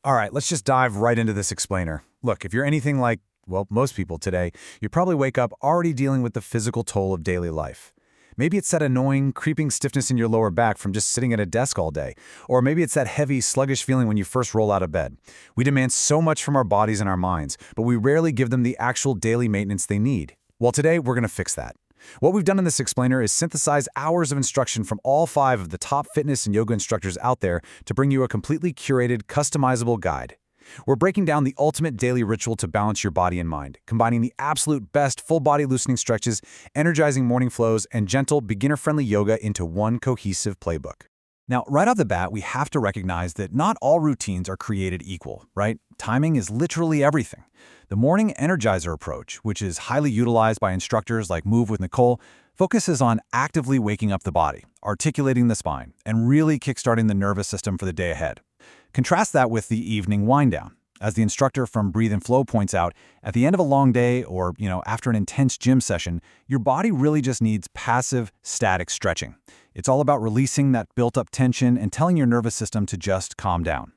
All right, let's just dive right into this explainer. Look, if you're anything like, well, most people today, you probably wake up already dealing with the physical toll of daily life. Maybe it's that annoying, creeping stiffness in your lower back from just sitting at a desk all day. Or maybe it's that heavy, sluggish feeling when you first roll out of bed. We demand so much from our bodies and our minds, but we rarely give them the actual daily maintenance they need. Well, today we're going to fix that. What we've done in this explainer is synthesize hours of instruction from all 5 of the top fitness and yoga instructors out there to bring you a completely curated, customizable guide. We're breaking down the ultimate daily ritual to balance your body and mind, combining the absolute best full-body loosening stretches, energizing morning flows, and gentle, beginner-friendly yoga into one cohesive playbook. Now, right off the bat, we have to recognize that not all routines are created equal, right? Timing is literally everything. The morning energizer approach, which is highly utilized by instructors like Move with Nicole, focuses on actively waking up the body, articulating the spine, and really kickstarting the nervous system for the day ahead. Contrast that with the evening wind-down. As the instructor from Breathe and Flow points out, at the end of a long day or, after an intense gym session, your body really just needs passive, static stretching. It's all about releasing that built-up tension and telling your nervous system to just calm down.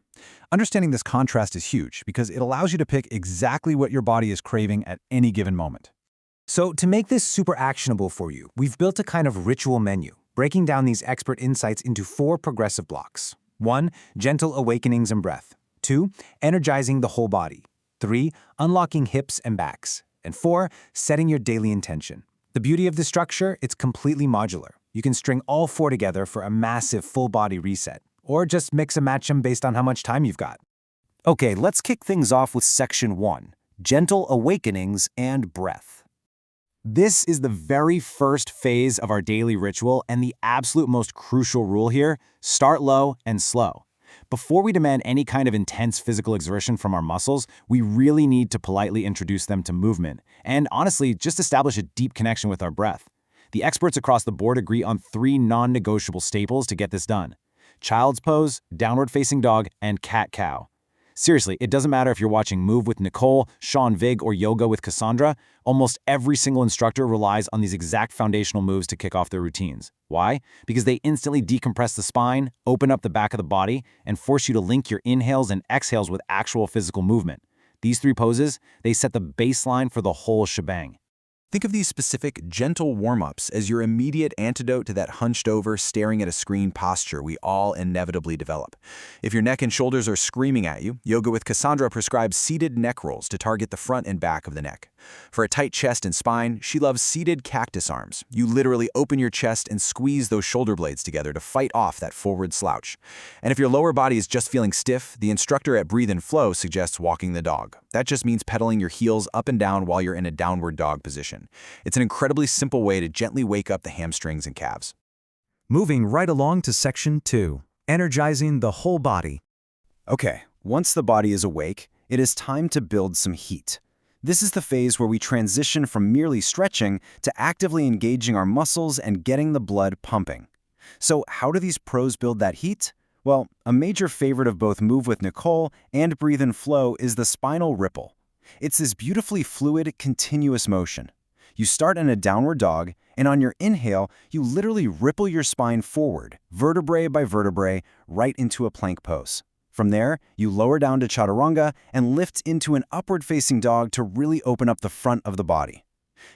Understanding this contrast is huge because it allows you to pick exactly what your body is craving at any given moment. So to make this super actionable for you, we've built a kind of ritual menu, breaking down these expert insights into 4 progressive blocks. 1. Gentle awakenings and breath. 2. Energizing the whole body. 3. Unlocking hips and backs. And 4. Setting your daily intention. The beauty of this structure, it's completely modular. You can string all 4 together for a massive full-body reset, or just mix and match them based on how much time you've got. Okay, let's kick things off with Section 1, Gentle Awakenings and Breath. This is the very first phase of our daily ritual, and the absolute most crucial rule here: start low and slow. Before we demand any kind of intense physical exertion from our muscles, we really need to politely introduce them to movement, and honestly, just establish a deep connection with our breath. The experts across the board agree on 3 non-negotiable staples to get this done: child's pose, downward facing dog, and cat-cow. Seriously, it doesn't matter if you're watching Move with Nicole, Sean Vig, or Yoga with Cassandra, almost every single instructor relies on these exact foundational moves to kick off their routines. Why? Because they instantly decompress the spine, open up the back of the body, and force you to link your inhales and exhales with actual physical movement. These 3 poses, they set the baseline for the whole shebang. Think of these specific, gentle warm-ups as your immediate antidote to that hunched-over, staring-at-a-screen posture we all inevitably develop. If your neck and shoulders are screaming at you, Yoga with Cassandra prescribes seated neck rolls to target the front and back of the neck. For a tight chest and spine, she loves seated cactus arms. You literally open your chest and squeeze those shoulder blades together to fight off that forward slouch. And if your lower body is just feeling stiff, the instructor at Breathe and Flow suggests walking the dog. That just means pedaling your heels up and down while you're in a downward dog position. It's an incredibly simple way to gently wake up the hamstrings and calves. Moving right along to Section 2, energizing the whole body. Okay, once the body is awake, it is time to build some heat. This is the phase where we transition from merely stretching to actively engaging our muscles and getting the blood pumping. So how do these pros build that heat? Well, a major favorite of both Move with Nicole and Breathe and Flow is the spinal ripple. It's this beautifully fluid, continuous motion. You start in a downward dog, and on your inhale, you literally ripple your spine forward, vertebrae by vertebrae, right into a plank pose. From there, you lower down to chaturanga and lift into an upward-facing dog to really open up the front of the body.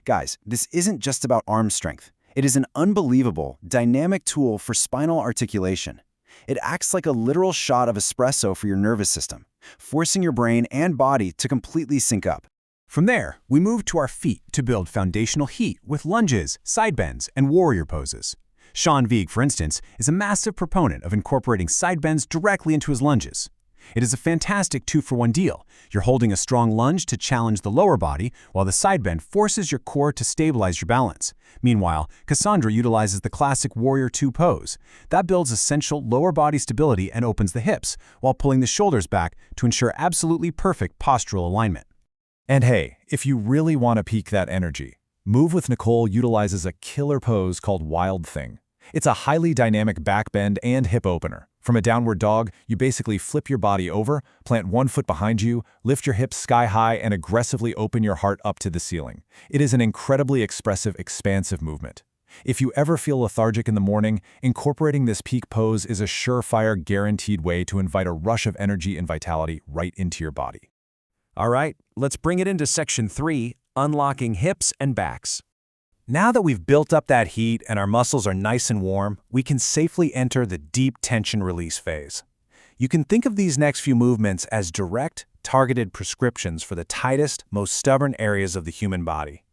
Guys, this isn't just about arm strength. It is an unbelievable, dynamic tool for spinal articulation. It acts like a literal shot of espresso for your nervous system, forcing your brain and body to completely sync up. From there, we move to our feet to build foundational heat with lunges, side bends, and warrior poses. Sean Vig, for instance, is a massive proponent of incorporating side bends directly into his lunges. It is a fantastic 2-for-1 deal. You're holding a strong lunge to challenge the lower body, while the side bend forces your core to stabilize your balance. Meanwhile, Cassandra utilizes the classic Warrior 2 pose. That builds essential lower body stability and opens the hips, while pulling the shoulders back to ensure absolutely perfect postural alignment. And hey, if you really want to peak that energy, Move with Nicole utilizes a killer pose called Wild Thing. It's a highly dynamic back bend and hip opener. From a downward dog, you basically flip your body over, plant one foot behind you, lift your hips sky high, and aggressively open your heart up to the ceiling. It is an incredibly expressive, expansive movement. If you ever feel lethargic in the morning, incorporating this peak pose is a surefire, guaranteed way to invite a rush of energy and vitality right into your body. All right, let's bring it into Section 3, unlocking hips and backs. Now that we've built up that heat and our muscles are nice and warm, we can safely enter the deep tension release phase. You can think of these next few movements as direct, targeted prescriptions for the tightest, most stubborn areas of the human body.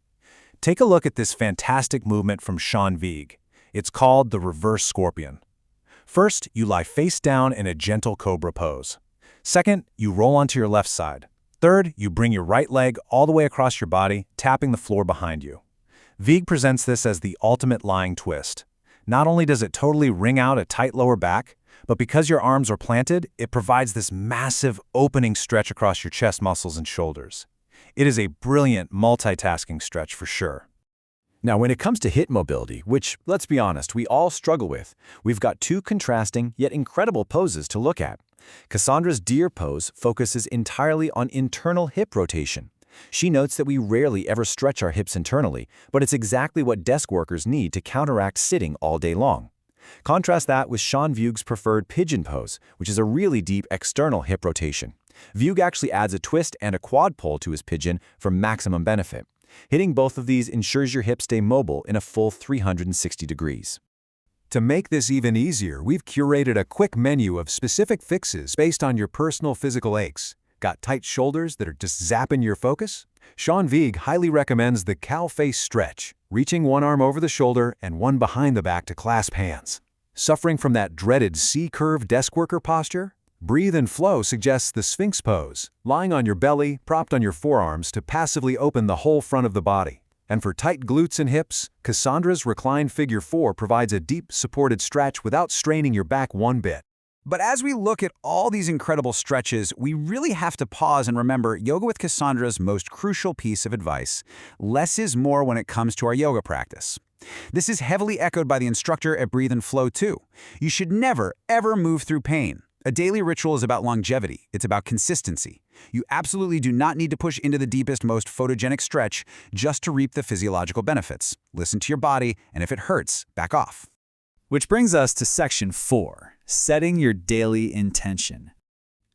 Take a look at this fantastic movement from Sean Vigue. It's called the reverse scorpion. First, you lie face down in a gentle cobra pose. Second, you roll onto your left side. Third, you bring your right leg all the way across your body, tapping the floor behind you. Vigue presents this as the ultimate lying twist. Not only does it totally wring out a tight lower back, but because your arms are planted, it provides this massive opening stretch across your chest muscles and shoulders. It is a brilliant multitasking stretch for sure. Now, when it comes to hip mobility, which, let's be honest, we all struggle with, we've got two contrasting yet incredible poses to look at. Cassandra's deer pose focuses entirely on internal hip rotation. She notes that we rarely ever stretch our hips internally, but it's exactly what desk workers need to counteract sitting all day long. Contrast that with Sean Vigue's preferred pigeon pose, which is a really deep external hip rotation. Vigue actually adds a twist and a quad pull to his pigeon for maximum benefit. Hitting both of these ensures your hips stay mobile in a full 360 degrees. To make this even easier, we've curated a quick menu of specific fixes based on your personal physical aches. Got tight shoulders that are just zapping your focus? Sean Vigue highly recommends the cow face stretch, reaching one arm over the shoulder and one behind the back to clasp hands. Suffering from that dreaded C-curve desk worker posture? Breathe and Flow suggests the Sphinx pose, lying on your belly, propped on your forearms to passively open the whole front of the body. And for tight glutes and hips, Cassandra's Reclined Figure 4 provides a deep, supported stretch without straining your back one bit. But as we look at all these incredible stretches, we really have to pause and remember Yoga with Cassandra's most crucial piece of advice: less is more when it comes to our yoga practice. This is heavily echoed by the instructor at Breathe and Flow too. You should never, ever move through pain. A daily ritual is about longevity. It's about consistency. You absolutely do not need to push into the deepest, most photogenic stretch just to reap the physiological benefits. Listen to your body, and if it hurts, back off. Which brings us to Section 4, setting your daily intention.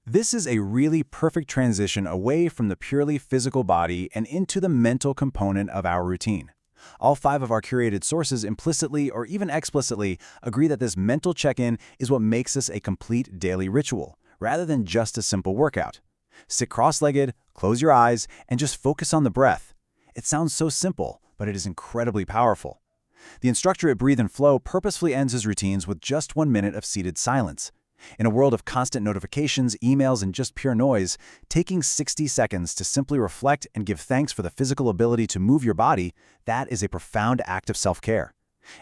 This is a really perfect transition away from the purely physical body and into the mental component of our routine. All 5 of our curated sources implicitly or even explicitly agree that this mental check-in is what makes this a complete daily ritual, rather than just a simple workout. Sit cross-legged, close your eyes, and just focus on the breath. It sounds so simple, but it is incredibly powerful. The instructor at Breathe and Flow purposefully ends his routines with just 1 minute of seated silence. In a world of constant notifications, emails, and just pure noise, taking 60 seconds to simply reflect and give thanks for the physical ability to move your body, that is a profound act of self-care.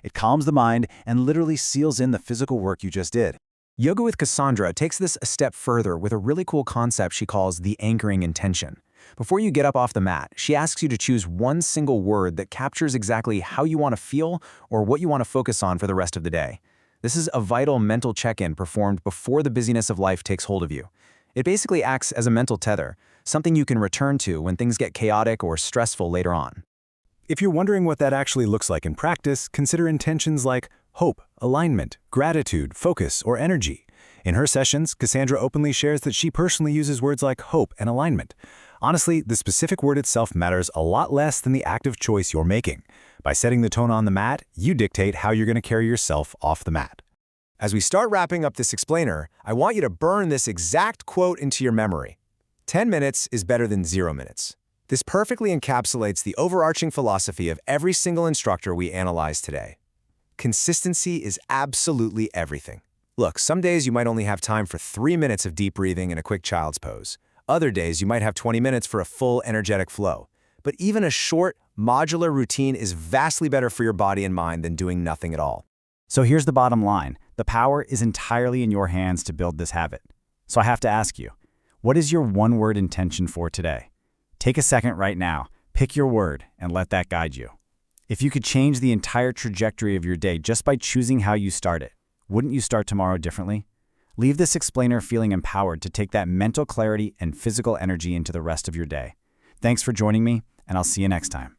It calms the mind and literally seals in the physical work you just did. Yoga with Cassandra takes this a step further with a really cool concept she calls the anchoring intention. Before you get up off the mat, she asks you to choose one single word that captures exactly how you want to feel or what you want to focus on for the rest of the day. This is a vital mental check-in performed before the busyness of life takes hold of you. It basically acts as a mental tether, something you can return to when things get chaotic or stressful later on. If you're wondering what that actually looks like in practice, consider intentions like hope, alignment, gratitude, focus, or energy. In her sessions, Cassandra openly shares that she personally uses words like hope and alignment. Honestly, the specific word itself matters a lot less than the active choice you're making. By setting the tone on the mat, you dictate how you're going to carry yourself off the mat. As we start wrapping up this explainer, I want you to burn this exact quote into your memory. 10 minutes is better than 0 minutes. This perfectly encapsulates the overarching philosophy of every single instructor we analyze today. Consistency is absolutely everything. Look, some days you might only have time for 3 minutes of deep breathing and a quick child's pose. Other days you might have 20 minutes for a full energetic flow. But even a short, modular routine is vastly better for your body and mind than doing nothing at all. So here's the bottom line. The power is entirely in your hands to build this habit. So I have to ask you, what is your one-word intention for today? Take a second right now, pick your word, and let that guide you. If you could change the entire trajectory of your day just by choosing how you start it, wouldn't you start tomorrow differently? Leave this explainer feeling empowered to take that mental clarity and physical energy into the rest of your day. Thanks for joining me, and I'll see you next time.